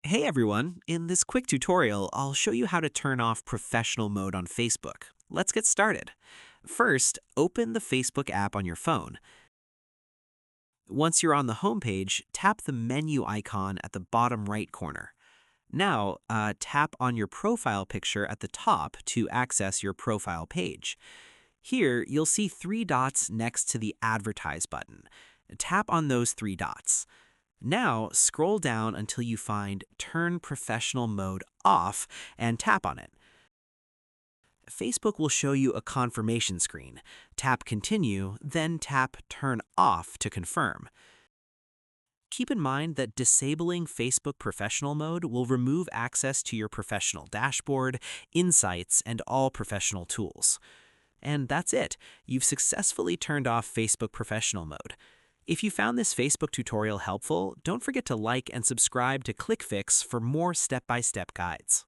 Hey everyone, in this quick tutorial, I'll show you how to turn off professional mode on Facebook. Let's get started. First, open the Facebook app on your phone. Once you're on the home page, tap the menu icon at the bottom right corner. Now, tap on your profile picture at the top to access your profile page. Here, you'll see three dots next to the Advertise button. Tap on those three dots. Now, scroll down until you find Turn Professional Mode Off and tap on it. Facebook will show you a confirmation screen. Tap Continue, then tap Turn Off to confirm. Keep in mind that disabling Facebook Professional Mode will remove access to your professional dashboard, insights, and all professional tools. And that's it. You've successfully turned off Facebook Professional Mode. If you found this Facebook tutorial helpful, don't forget to like and subscribe to ClickFix for more step-by-step guides.